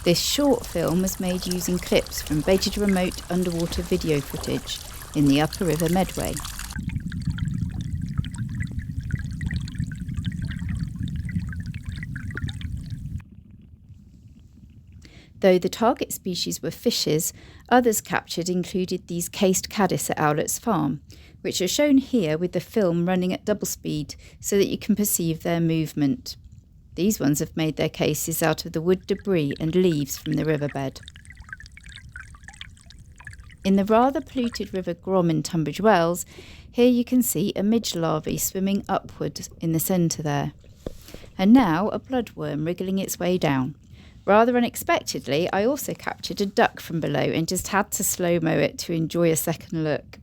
This short film was made using clips from baited remote underwater video footage in the Upper River Medway. Though the target species were fishes, others captured included these cased caddis at Owlet's farm, which are shown here with the film running at double speed so that you can perceive their movement. These ones have made their cases out of the wood debris and leaves from the riverbed. In the rather polluted River Grom in Tunbridge Wells, here you can see a midge larvae swimming upward in the centre there. And now a bloodworm wriggling its way down. Rather unexpectedly, I also captured a duck from below and just had to slow-mo it to enjoy a second look.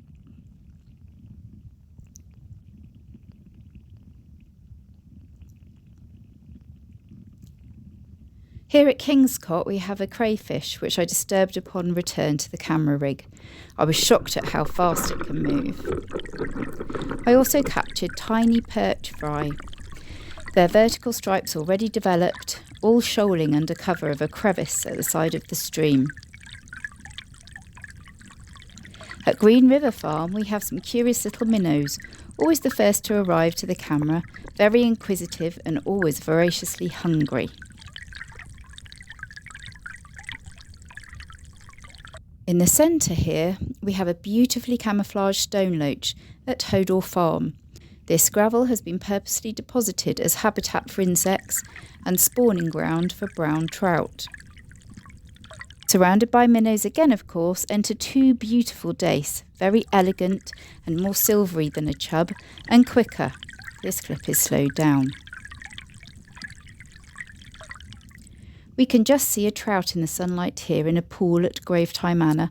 Here at Kingscott we have a crayfish which I disturbed upon return to the camera rig. I was shocked at how fast it can move. I also captured tiny perch fry. Their vertical stripes already developed, all shoaling under cover of a crevice at the side of the stream. At Green River Farm we have some curious little minnows, always the first to arrive to the camera, very inquisitive and always voraciously hungry. In the centre here we have a beautifully camouflaged stone loach at Hodor Farm. This gravel has been purposely deposited as habitat for insects and spawning ground for brown trout. Surrounded by minnows again, of course, enter two beautiful dace, very elegant and more silvery than a chub and quicker. This clip is slowed down. We can just see a trout in the sunlight here in a pool at Gravetye Manor,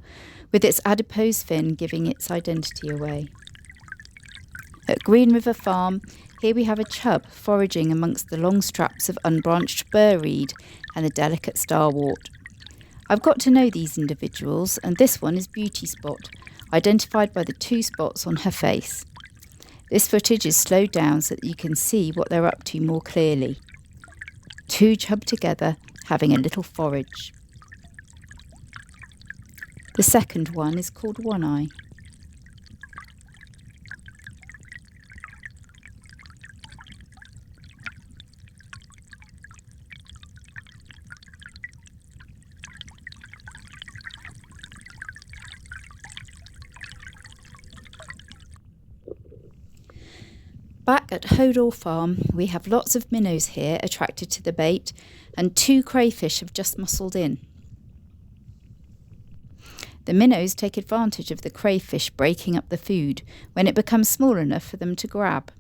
with its adipose fin giving its identity away. At Green River Farm, here we have a chub foraging amongst the long straps of unbranched burreed and the delicate starwort. I've got to know these individuals, and this one is Beauty Spot, identified by the two spots on her face. This footage is slowed down so that you can see what they're up to more clearly. Two chub together, having a little forage. The second one is called One Eye. Back at Hodor Farm, we have lots of minnows here attracted to the bait, and two crayfish have just muscled in. The minnows take advantage of the crayfish breaking up the food when it becomes small enough for them to grab.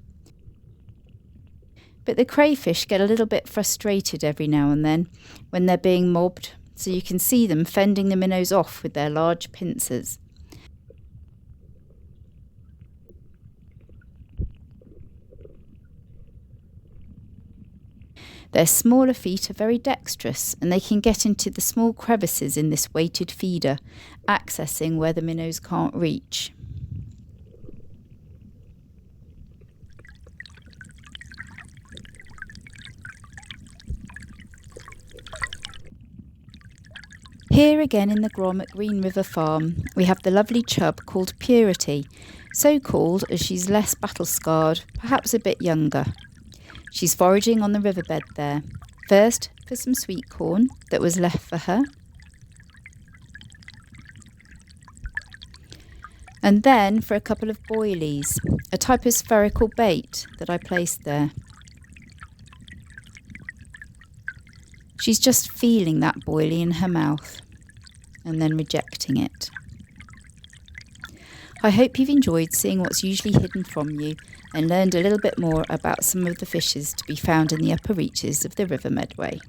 But the crayfish get a little bit frustrated every now and then when they're being mobbed, so you can see them fending the minnows off with their large pincers. Their smaller feet are very dexterous and they can get into the small crevices in this weighted feeder, accessing where the minnows can't reach. Here again in the Grom at Green River Farm, we have the lovely chub called Purity, so called as she's less battle-scarred, perhaps a bit younger. She's foraging on the riverbed there, first for some sweet corn that was left for her, and then for a couple of boilies, a type of spherical bait that I placed there. She's just feeling that boilie in her mouth and then rejecting it. I hope you've enjoyed seeing what's usually hidden from you and learned a little bit more about some of the fishes to be found in the upper reaches of the River Medway.